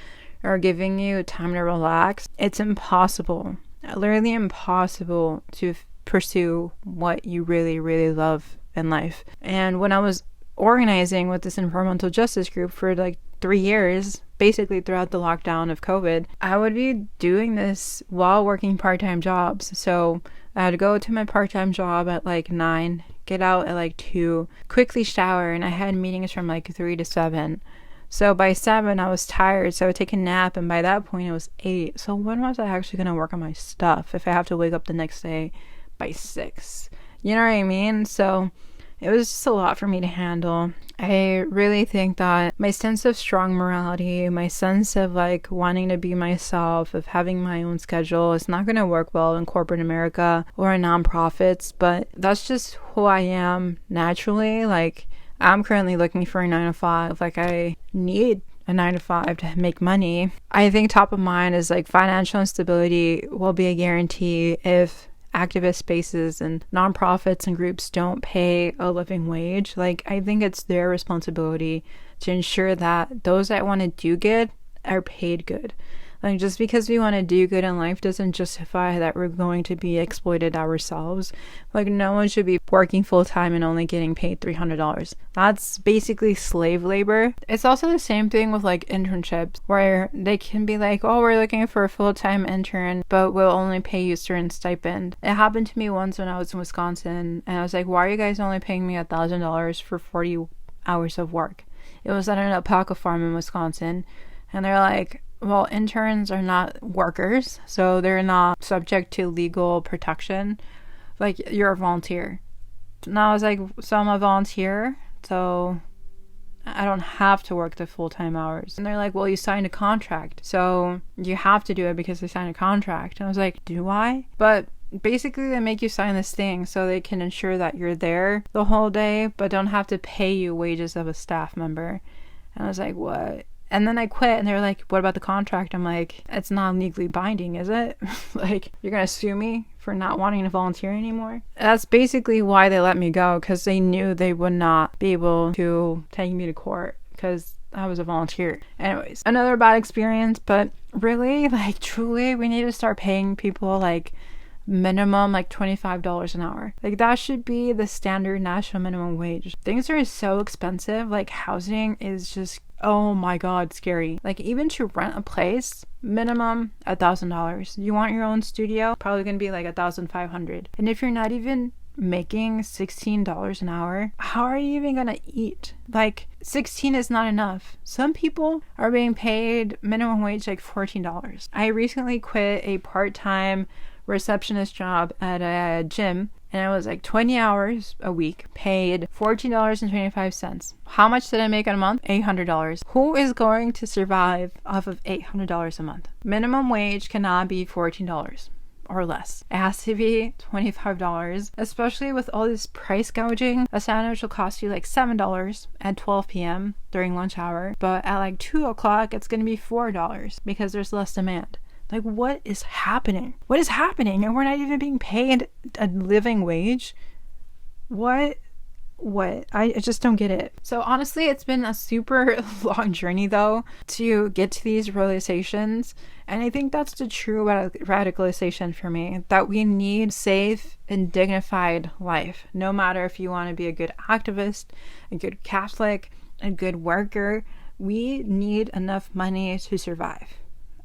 or giving you time to relax, it's impossible, literally impossible to pursue what you really, really love in life. And when I was organizing with this environmental justice group for like 3 years, basically throughout the lockdown of COVID, I would be doing this while working part-time jobs. So I had to go to my part-time job at like 9, get out at like 2, quickly shower, and I had meetings from like 3 to 7. So by 7, I was tired, so I would take a nap, and by that point, it was 8. So when was I actually going to work on my stuff if I have to wake up the next day by 6? You know what I mean? So it was just a lot for me to handle. I really think that my sense of strong morality, my sense of like wanting to be myself, of having my own schedule is not going to work well in corporate America or in nonprofits, but that's just who I am naturally. Like I'm currently looking for a 9 to 5. Like I need a 9 to 5 to make money. I think top of mind is like financial instability will be a guarantee if activist spaces and nonprofits and groups don't pay a living wage. Like I think it's their responsibility to ensure that those that want to do good are paid good. Like just because we want to do good in life doesn't justify that we're going to be exploited ourselves. Like no one should be working full time and only getting paid $300. That's basically slave labor. It's also the same thing with like internships where they can be like, oh, we're looking for a full-time intern, but we'll only pay you a certain stipend. It happened to me once when I was in Wisconsin and I was like, why are you guys only paying me $1,000 for 40 hours of work? It was at an alpaca farm in Wisconsin. And they're like, well, interns are not workers, so they're not subject to legal protection. Like, you're a volunteer. And I was like, so I'm a volunteer, so I don't have to work the full-time hours. And they're like, well, you signed a contract, so you have to do it because they signed a contract. And I was like, do I? But basically, they make you sign this thing so they can ensure that you're there the whole day, but don't have to pay you wages of a staff member. And I was like, what? And then I quit and they were like, what about the contract? I'm like, it's not legally binding, is it? Like, you're going to sue me for not wanting to volunteer anymore? That's basically why they let me go, because they knew they would not be able to take me to court because I was a volunteer. Anyways, another bad experience, but really, like, truly, we need to start paying people like minimum like $25 an hour. Like that should be the standard national minimum wage. Things are so expensive. Like housing is just, oh my god, scary. Like even to rent a place, minimum $1,000. You want your own studio, probably gonna be like $1,500. And if you're not even making $16 an hour, how are you even gonna eat? Like 16 is not enough. Some people are being paid minimum wage like $14. I recently quit a part-time receptionist job at a gym, and it was like 20 hours a week, paid $14.25. How much did I make in a month? $800. Who is going to survive off of $800 a month? Minimum wage cannot be $14 or less. It has to be $25, especially with all this price gouging. A sandwich will cost you like $7 at 12 p.m. during lunch hour, but at like 2 o'clock, it's going to be $4 because there's less demand. Like, what is happening? What is happening? And we're not even being paid a living wage? What? I just don't get it. So honestly, it's been a super long journey though to get to these realizations. And I think that's the true radicalization for me, that we need safe and dignified life. No matter if you want to be a good activist, a good Catholic, a good worker, we need enough money to survive.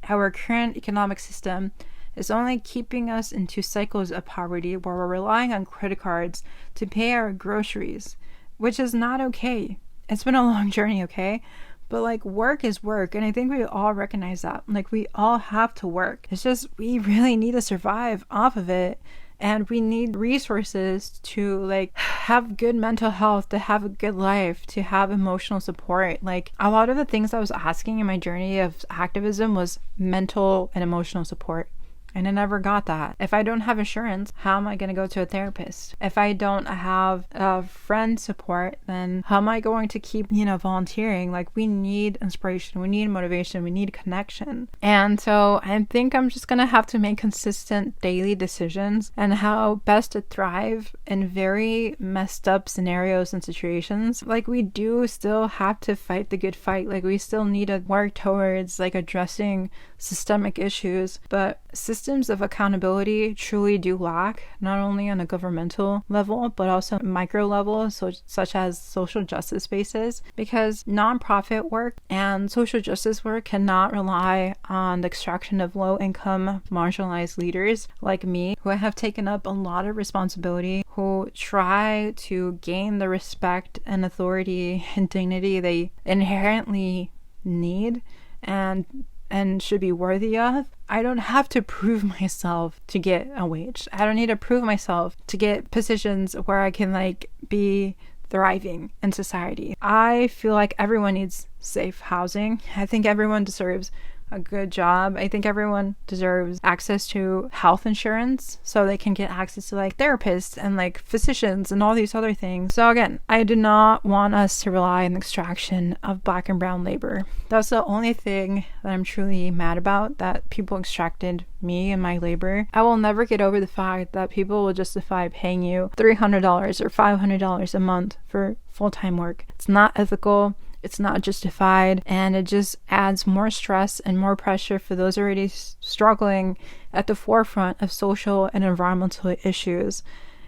Our current economic system is only keeping us into cycles of poverty where we're relying on credit cards to pay our groceries, which is not okay. It's been a long journey, okay? But like, work is work, and I think we all recognize that. Like, we all have to work. It's just we really need to survive off of it, and we need resources to like have good mental health, to have a good life, to have emotional support. Like, a lot of the things I was asking in my journey of activism was mental and emotional support. And I never got that. If I don't have insurance, how am I going to go to a therapist? If I don't have a friend support, then how am I going to keep, volunteering? Like, we need inspiration, we need motivation, we need connection. And so I think I'm just going to have to make consistent daily decisions and how best to thrive in very messed up scenarios and situations. Like, we do still have to fight the good fight. Like, we still need to work towards like addressing systemic issues, but systems of accountability truly do lack, not only on a governmental level, but also micro level, such as social justice spaces, because nonprofit work and social justice work cannot rely on the extraction of low-income, marginalized leaders like me, who have taken up a lot of responsibility, who try to gain the respect and authority and dignity they inherently need and should be worthy of. I don't have to prove myself to get a wage. I don't need to prove myself to get positions where I can like be thriving in society. I feel like everyone needs safe housing. I think everyone deserves a good job. I think everyone deserves access to health insurance so they can get access to like therapists and like physicians and all these other things. So again, I do not want us to rely on the extraction of Black and brown labor. That's the only thing that I'm truly mad about, that people extracted me and my labor. I will never get over the fact that people will justify paying you $300 or $500 a month for full-time work. It's not ethical. It's not justified, and it just adds more stress and more pressure for those already struggling at the forefront of social and environmental issues.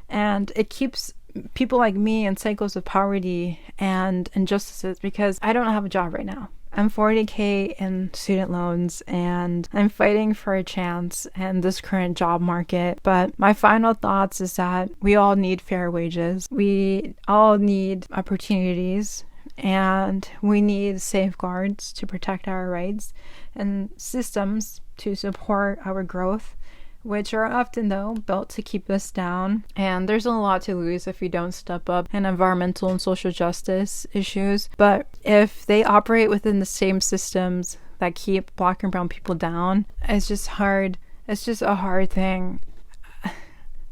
And it keeps people like me in cycles of poverty and injustices, because I don't have a job right now. I'm $40,000 in student loans, and I'm fighting for a chance in this current job market. But my final thoughts is that we all need fair wages. We all need opportunities. And we need safeguards to protect our rights and systems to support our growth, which are often, though, built to keep us down. And there's a lot to lose if we don't step up in environmental and social justice issues. But if they operate within the same systems that keep Black and brown people down, it's just hard. It's just a hard thing.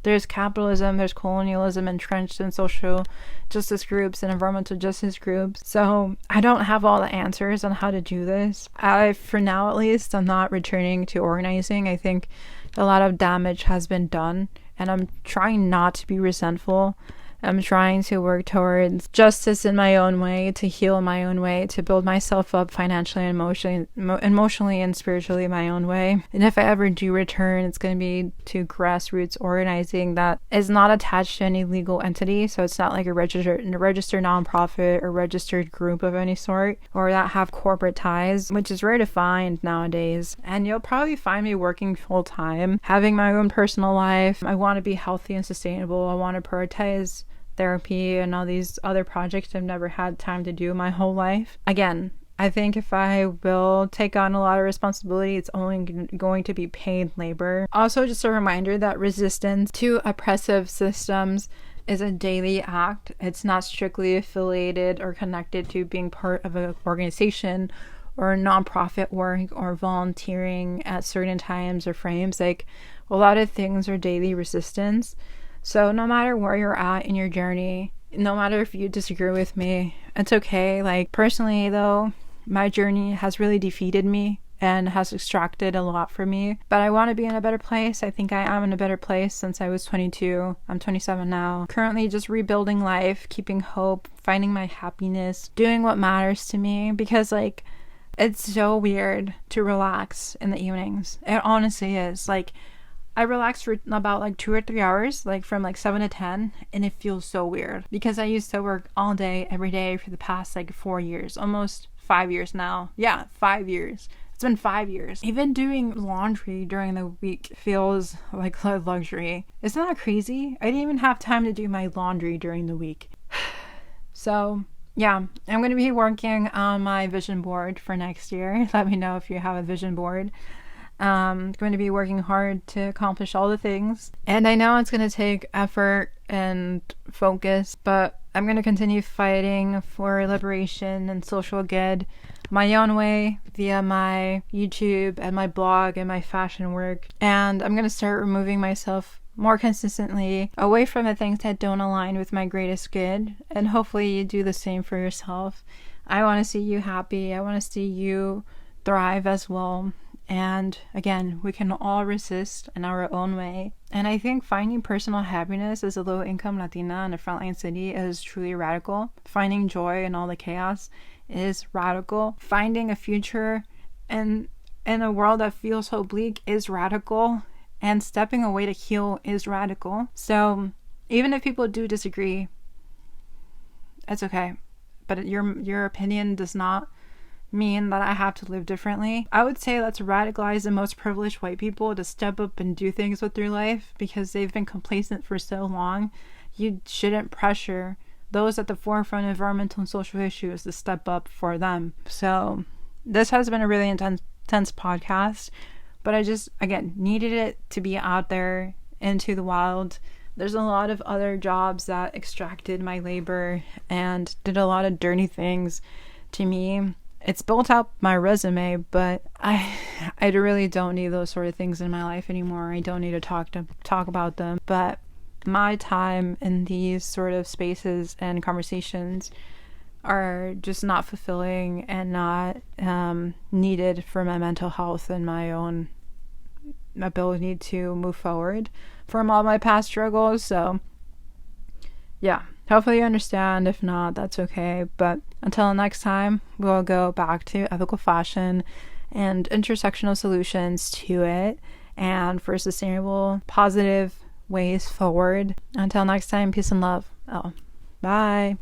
There's capitalism, there's colonialism entrenched in social justice groups and environmental justice groups. So I don't have all the answers on how to do this. For now at least, I'm not returning to organizing. I think a lot of damage has been done, and I'm trying not to be resentful. I'm trying to work towards justice in my own way, to heal in my own way, to build myself up financially and emotionally and spiritually in my own way. And if I ever do return, it's going to be to grassroots organizing that is not attached to any legal entity. So it's not like a registered nonprofit or registered group of any sort, or that have corporate ties, which is rare to find nowadays. And you'll probably find me working full time, having my own personal life. I want to be healthy and sustainable. I want to prioritize therapy and all these other projects I've never had time to do my whole life. Again, I think if I will take on a lot of responsibility, it's only going to be paid labor. Also, just a reminder that resistance to oppressive systems is a daily act. It's not strictly affiliated or connected to being part of an organization or nonprofit work or volunteering at certain times or frames. Like, a lot of things are daily resistance. So no matter where you're at in your journey, no matter if you disagree with me, it's okay. Like, personally though, my journey has really defeated me and has extracted a lot from me, but I want to be in a better place. I think I am in a better place since I was 22. I'm 27 now. Currently just rebuilding life, keeping hope, finding my happiness, doing what matters to me, because like, it's so weird to relax in the evenings. It honestly is. Like, I relax for about like 2 or 3 hours, like from like 7 to 10, and it feels so weird because I used to work all day, every day for the past like 4 years, almost 5 years now. Yeah, 5 years. It's been 5 years. Even doing laundry during the week feels like a luxury. Isn't that crazy? I didn't even have time to do my laundry during the week. So yeah, I'm going to be working on my vision board for next year. Let me know if you have a vision board. I'm going to be working hard to accomplish all the things. And I know it's going to take effort and focus, but I'm going to continue fighting for liberation and social good my own way via my YouTube and my blog and my fashion work. And I'm going to start removing myself more consistently away from the things that don't align with my greatest good. And hopefully you do the same for yourself. I want to see you happy. I want to see you thrive as well. And again, we can all resist in our own way. And I think finding personal happiness as a low-income Latina in a frontline city is truly radical. Finding joy in all the chaos is radical. Finding a future in a world that feels so bleak is radical. And stepping away to heal is radical. So even if people do disagree, it's okay. But your opinion does not mean that I have to live differently. I would say let's radicalize the most privileged white people to step up and do things with their life because they've been complacent for so long. You shouldn't pressure those at the forefront of environmental and social issues to step up for them. So this has been a really intense podcast, but I just, again, needed it to be out there into the wild. There's a lot of other jobs that extracted my labor and did a lot of dirty things to me. It's built up my resume, but I really don't need those sort of things in my life anymore. I don't need to talk about them. But my time in these sort of spaces and conversations are just not fulfilling and not needed for my mental health and my own ability to move forward from all my past struggles. So yeah, hopefully you understand. If not, that's okay. But until next time, we'll go back to ethical fashion and intersectional solutions to it and for sustainable, positive ways forward. Until next time, peace and love. Bye.